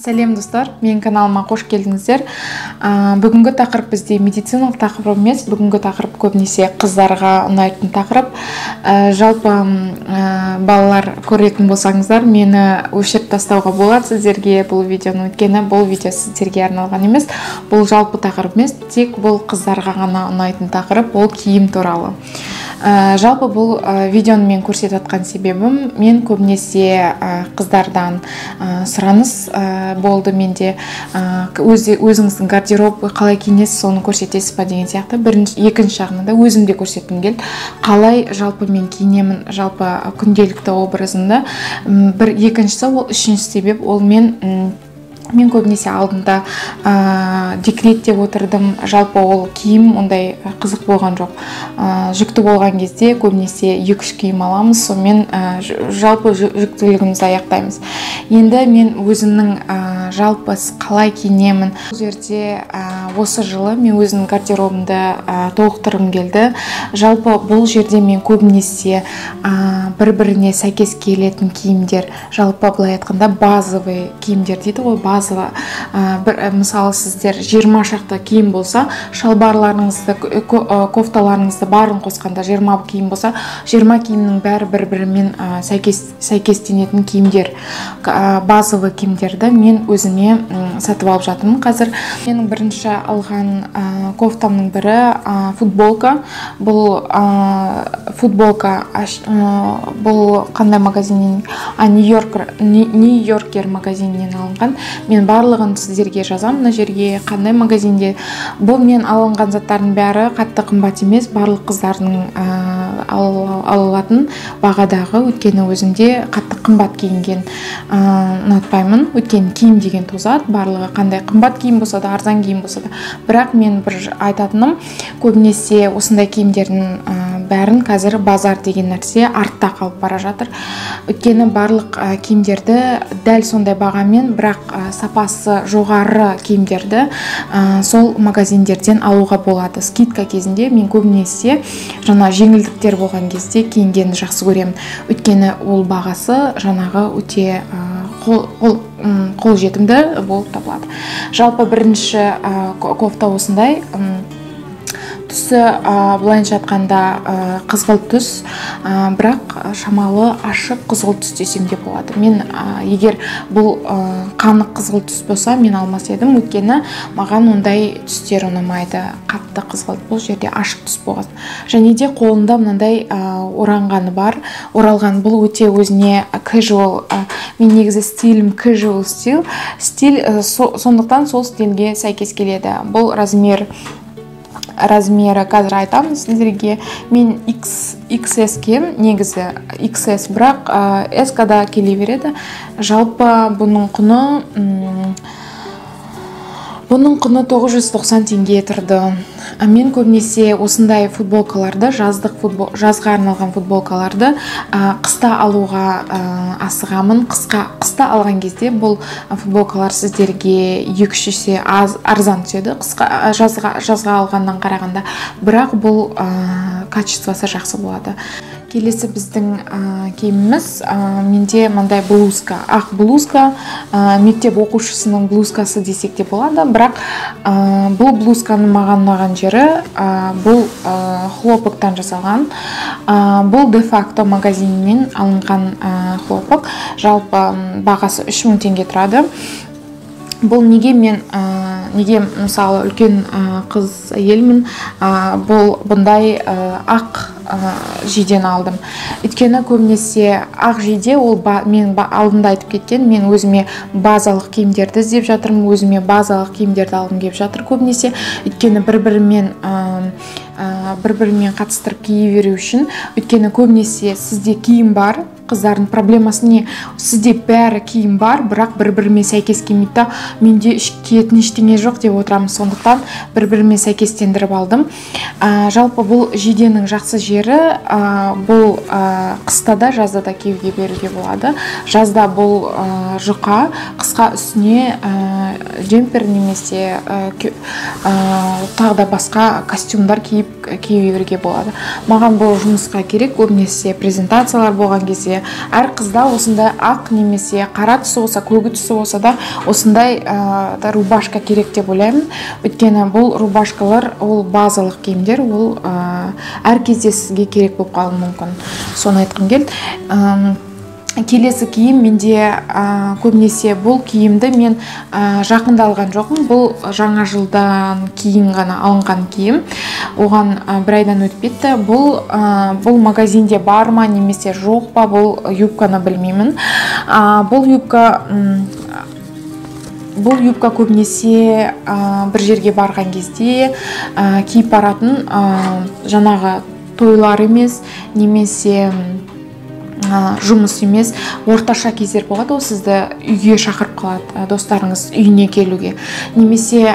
Сәлем достар, менің каналыма қош келдіңіздер. Бүгінгі тақырып бізде медициналық тақырып емес, бүгінгі тақырып көбінесе қыздарға ұнайтын тақырып. Жалпы балалар көретін болсаңыздар, мені өшіріп тастауға болады сіздерге бұл видеоны, өйткені бұл видео сіздерге арналған емес, бұл жалпы тақырып емес, тек бұл қыздарға ғана ұнайтын тақырып, ол киім туралы. Жалпы бұл видеоны мен көрсетіп жатқан себебім, мен көбінесе қыздардан сұраныс болды менде, өзіңіздің гардеробы қалай киінесіз, соны көрсетесіз ба деген сияқты. Екінші жағынан өзімде көрсеткім келді, қалай жалпы мен киінемін, жалпы күнделікті образында. Екіншісі, ол үшінші себеп, ол мен көбінесе алдында декретте отырдым, жалпы ол киім ондай қызық болған жоқ. Жүкті болған кезде көбінесе 2-3 киім аламыз, сонымен жалпы жүктілігімізді аяқтаймыз. Енді мен өзімнің жалпы қалай киінемін. Бұл жерде осы жылы мен өзімнің гардеробымды толықтырғым келді. Жалпы бұл жерде мен көбінесе бір-біріне сәйкес келетін киімдер, жалпы былай айтқанда базовый киімдер дейді ғой, базовый. Мысалы сіздер 20 шақты киім болса, шалбарларыңызды, кофталарыңызды барын қосқанда 20 киім болса, 20 киімнің бәрі бір-бірімен сәйкестенетін киімдер, базовый киімдерді мен өзіме сатып алып жатырмын. Қазір менің бірінші алған кофтамның бірі футболка. Бұл футболка бұл қандай магазиннен? Нью-Йоркер магазиннен алынған. Мен барлығын сіздерге жазамын мына жерге, қандай магазинде. Бұл мен алынған заттардың бәрі қатты қымбат емес, барлық қыздардың алатын бағадағы, өйткені өзімде қатты қымбат киінген ұнатпаймын, өйткені киім деген тозады, барлығы қандай қымбат киім болса да, арзан киім болса да. Бірақ мен бір айтатыным, көбінесе осындай киімдердің бәрін қазір базар деген нәрсе артта қалып бара жатыр. Өйткені барлық киімдерді дәл сондай бағамен, бірақ сапасы жоғары киімдерді сол магазиндерден алуға болады. Скидка кезінде мен көбінесе жаңа жеңілдіктер болған кезде киінгенді жақсы көремін. Өйткені ол бағасы жаңағы өте қолжетімді болып табылады. Жалпы бірінші кофта осындай. Түсі былайынша айтқанда қызғылт түс, бірақ шамалы ашық қызғылт түс десем де болады. Мен егер бұл қанық қызғылт түс болса, мен алмас едім, өйткені маған ондай түстер ұнамайды. Қатты қызғылт, бұл жерде ашық түс болған. Және де қолында мынандай оранғаны бар. Оралған, бұл өте өзіне casual, мен негізі стилім casual стиль, сондықтан сол стильге сәйкес келеді. Бұл размері қазір айтамын сіздерге, мен XS кем, негізі XS, бірақ S-када келе береді. Жалпы бұның құны 990 теңге тұрды. Мен көбінесе осындай футболкаларды, жазға арналған футболкаларды қыста алуға асығамын. Қыста алған кезде бұл футболкалар сіздерге 2-3 есе арзан түседі, жазға алғаннан қарағанда, бірақ бұл качествосы жақсы болады. Келесі біздің киіміміз, менде мындай блузка, ақ блузка, мектеп оқушысының блузкасы десек те болады, бірақ бұл блузканың маған ұнаған жері, бұл хлопоктан жасалған, бұл де факто магазинінен алынған хлопок, жалпы бағасы 3000 теңге тұрады. Бұл неге мысалы үлкен қыз әйелмін, бұндай ақ жиден алдым. Өйткені көбінесе ақ жиде, ол мен алдында айтып кеткен, мен өзіме базалық киімдерді іздеп жатырмын, өзіме базалық киімдерді алғым келіп жатыр көбінесе. Өйткені бір-бірімен қатыстырып кие беру үшін. Өйткені көбінесе сізде киім бар, қыздардың проблемасы не? Сізде бәрі киім бар, бірақ бір-бірімен сәйкес келмейді. Менде киетін ештеңе жоқ деп отырамын, сондықтан бір-бірімен сәйкестендіріп алдым. Жалпы бұл жиденің жақсы жері, бұл қыста да, жазда да киюге беруге болады. Жазда бұл жұқа, қысқа үстіне джемпер немесе тағы да басқа костюмдар киюге болады. Маған бұл жұмысқа керек, көбінесе презентациялар болған кезде немесе әр қызда осындай ақ немесе қара түсі болса, көгі түсі болса да осындай рубашка керек деп ойлаймын. Өйткені бұл рубашкалар ол базалық киімдер, ол әр кезде сізге керек болып қалуы мүмкін. Соны айтқым келді. Келесі киім менде көбінесе бұл киімді мен жақында алған жоқпын. Бұл жаңа жылдан кейін ғана алынған киім. Оған бір айдан өтіп кетті. Бұл магазинде бар ма немесе жоқ па, бұл юбканы білмеймін. Бұл юбка көбінесе бір жерге барған кезде киіп баратын, жаңағы тойлар емес, немесе жұмыс емес, орташа кездер болады. Ол сізді үйге шақырып қалады, достарыңыз үйіне келуге, немесе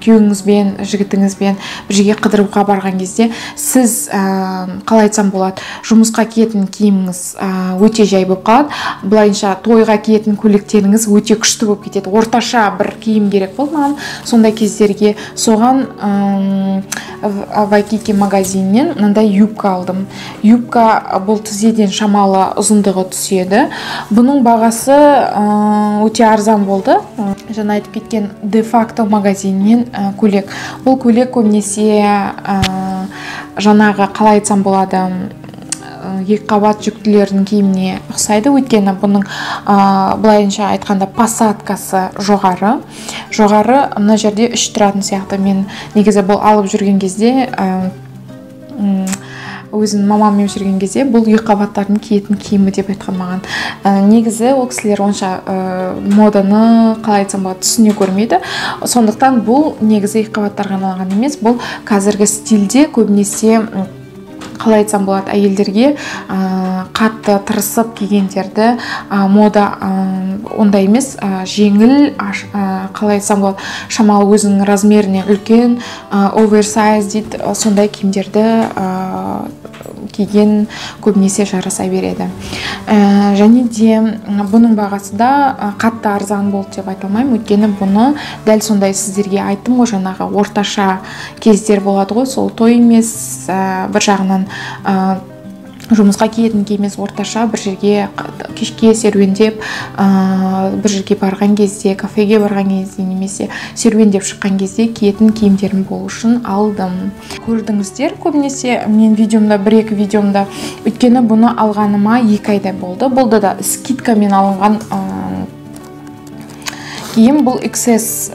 күйеуіңізбен, жігітіңізбен бір жерге қыдыруға барған кезде сіз қалай айтсам болады, жұмысқа киетін киіміңіз өте жай болып қалады, былайынша тойға киетін көйлектеріңіз өте күшті болып кетеді. Орташа бір киім керек болды маған. Сондай кездерге соған Вайкики магазинінен мынандай юбка алдым. Юбка бұл тізеден шамалы ұзындығы түседі. Бұның бағасы өте арзан болды. Жаңа айтып кеткен De Facto магазинінен көйлек. Бұл көйлек көбінесе жаңағы қалай айтсам болады, екі қабат жүктілердің киіміне ұқсайды. Өйткені бұның былайынша айтқанда посадкасы жоғары. Мына жерде үш тұратын сияқты. Мен негізі бұл алып жүрген кезде, өзін мамаммен жүрген кезде бұл екі қабаттардың киетін киімі деп айтқан маған. Негізі ол кісілер онша моданы қалай айтсам болады түсіне көрмейді. Сондықтан бұл негізі екі қабаттарға арналған емес. Бұл қазіргі стильде көбінесе қалай айтсам болады, әйелдерге қатты тырысып кигендерді мода ондай емес, жеңіл, қалай айтсам болады, шамалы өзінің размеріне үлкен, оверсайз дейді, сондай киімдерді киген көбінесе жараса береді. Және де бұның бағасы да қатты арзан болды деп айта алмаймын. Өйткені бұны дәл сондай сіздерге айттым ғой, жаңағы орташа кездер болады ғой, сол той емес, бір жағынан жұмысқа киетін киіміз орташа, бір жерге кешке серуендеп, бір жерге барған кезде, кафеге барған кезде, немесе серуендеп шыққан кезде киетін киімдерім болу үшін алдым. Көрдіңіздер көбінесе мен видеомда, бір-екі видеомда, өйткені бұны алғаныма 2 айда болды. Бұл да скидкамен алынған киім. Бұл XS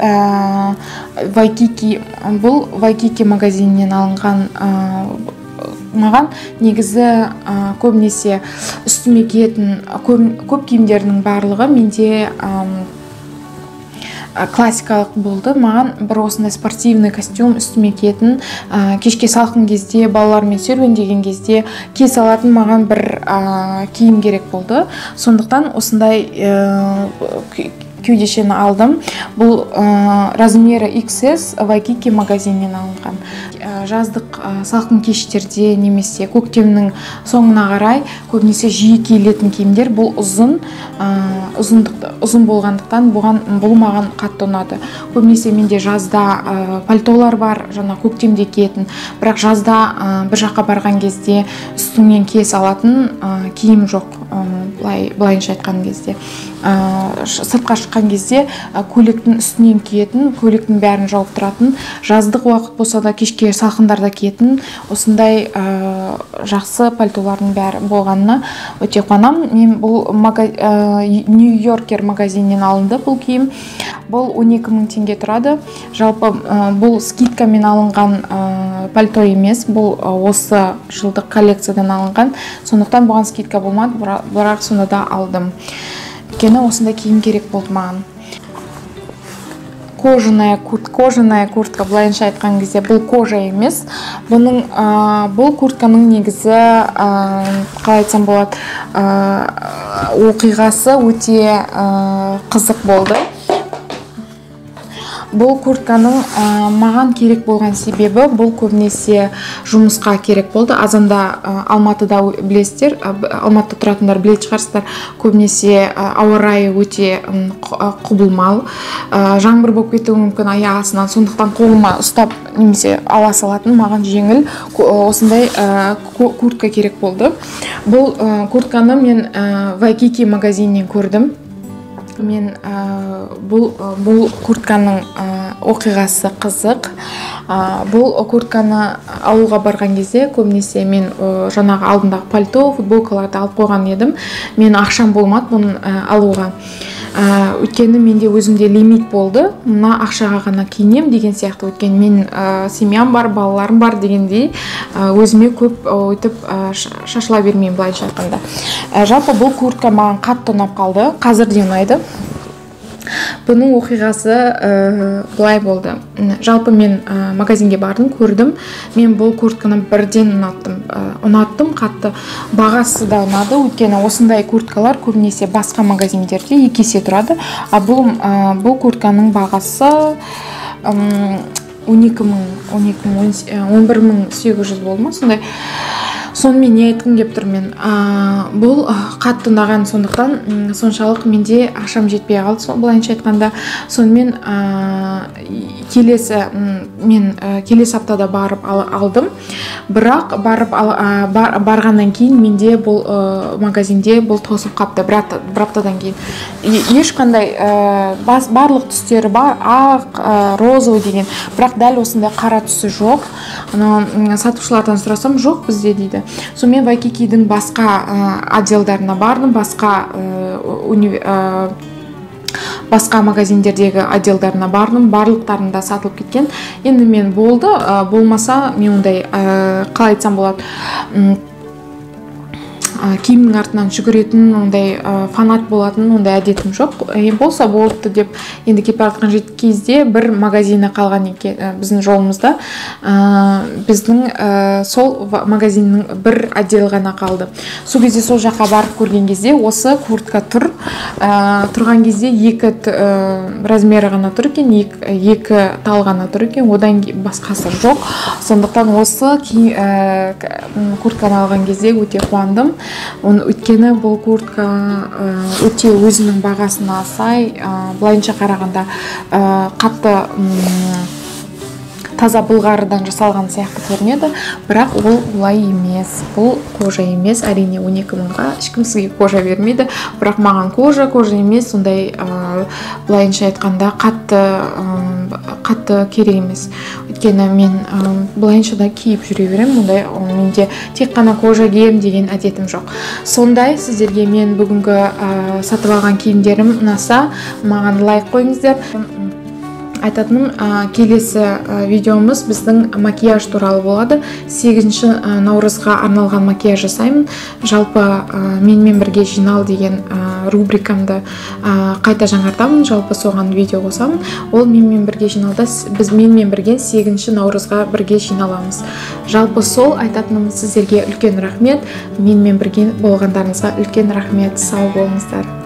Вайкики, бұл Вайкики магазинінен алынған. Маған негізі көбінесе үстіме киетін көп киімдерінің барлығы менде классикалық болды. Маған бір осындай спортивный костюм үстіме киетін, кешке салқын кезде, балалармен серуендеген кезде кие салатын маған бір киім керек болды. Сондықтан осындай кеудешені алдым. Бұл размері XS Вайкики магазинінен алынған. Жаздық салқын кештерде немесе көктемнің соңына қарай көбінесе жиі киілетін киімдер. Бұл ұзын болғандықтан бұл маған қатты ұнады. Көбінесе менде жазда пальтолар бар, жаңа көктемде киетін, бірақ жазда бір жаққа барған кезде үстіңнен кие салатын киім жоқ. Былайынша айтқан кезде, сыртқа шыққан кезде көйлектің үстінен киетін, көйлектің бәрін жауып тұратын, жаздық уақыт болса да кешке салқындарда киетін осындай жақсы пальтолардың бәрі болғанына өте қуанамын. Мен бұл Нью-Йоркер магазинінен алынды бұл киім. Бұл 12 000 теңге тұрады. Жалпы бұл скидкамен алынған пальто емес, бұл осы жылдық коллекциядан алынған. Сондықтан бұған скидка болмады, бірақ сонда да алдым. Өйткені осындай киім керек болды маған. Кожаная куртка, былайынша айтқан кезде бұл кожа емес. Бұл куртканың негізі, қалай айтсам болады, оқиғасы өте қызық болды. Бұл куртканың маған керек болған себебі, бұл көбінесе жұмысқа керек болды. Азанда Алматыда білесіздер, Алматыда тұратындар білетін шығарсыздар, көбінесе ауа райы өте құбылмалы. Жаңбыр болып кетуі мүмкін аяқ астынан, сондықтан қолыма ұстап немесе ала салатын маған жеңіл осындай куртка керек болды. Бұл куртканы мен Вайкики магазинінен көрдім. Мен бұл куртканың оқиғасы қызық. Бұл куртканы алуға барған кезде көбінесе мен жаңағы алдындағы пальто, футболкаларды алып қойған едім. Мен ақшам болмады бұны алуға. Өйткені менде өзімде лимит болды. Мына ақшаға ғана киінем деген сияқты. Өйткені мен семьям бар, балаларым бар дегендей өзіме көп өйтіп шашыла бермеймін былайша айтқанда. Жалпы бұл куртка маған қатты ұнап қалды. Қазір де ұнайды. Бұның оқиғасы былай болды. Жалпы мен магазинге бардым, көрдім. Мен бұл куртканы бірден ұнаттым қатты. Бағасы да ұнады. Өйткені осындай курткалар көбінесе басқа магазиндерде 2 есе тұрады. Бұл куртканың бағасы 11.800 болды ма, сондай. Сонымен не айтқым кеп тұр мен. Бұл қатты ұнаған, сондықтан соншалық менде ақшам жетпей қалды, былайынша айтқанда. Сонымен келесі аптада барып алдым. Бірақ барғаннан кейін менде бұл магазинде бұл тосып қапты бір аптадан кейін. Ешқандай барлық түстері бар, ақ, розовый деген, бірақ дәл осындай қара түсі жоқ. Сатушылардан сұрасам, жоқ бізде дейді. Сонымен Вайкикидің басқа отделдарына бардым, басқа магазиндердегі отделдарына бардым, барлықтарында сатылып кеткен. Енді мен болды, болмаса мен ондай қалай айтсам болады, киімнің артынан жүгіретін, ондай фанат болатын, ондай әдетім жоқ. Болса болыпты деп енді кеп бара жатқан кезде бір магазины қалған екен біздің жолымызда. Біздің сол магазиннің бір отдел ғана қалды. Сол кезде сол жаққа барып көрген кезде осы куртка тұрған кезде 2 размері ғана тұр екен, 2 тал ғана тұр екен, одан басқасы жоқ. Сондықтан осы куртканы алған кезде өте қуандым. Өйткені бұл куртка өте өзінің бағасына сай, былайынша қарағанда қатты таза былғарыдан жасалған сияқты көрінеді, бірақ ол олай емес. Бұл кожа емес, әрине 12.000-ға ешкім сізге кожа бермейді, бірақ маған кожа емес, сондай былайынша айтқанда қатты керек емес. Өйткені мен былайынша да киіп жүре беремін, ондай менде тек қана кожа кием деген әдетім жоқ. Сондай сіздерге мен бүгінгі сатып алған киімдерім ұнаса, маған лайк қойыңыздар. Айтатыным, келесі видеомыз біздің макияж туралы болады. 8 наурызға арналған макияж жасаймын. Жалпы менімен бірге жинал деген рубрикамды қайта жаңартамын. Жалпы соған видео қосамын. Ол менімен бірге жиналда біз менімен бірге 8 наурызға бірге жиналамыз. Жалпы сол айтатыным сіздерге үлкен рахмет. Менімен бірге болғандарыңызға үлкен рахмет. Сау болыңыздар.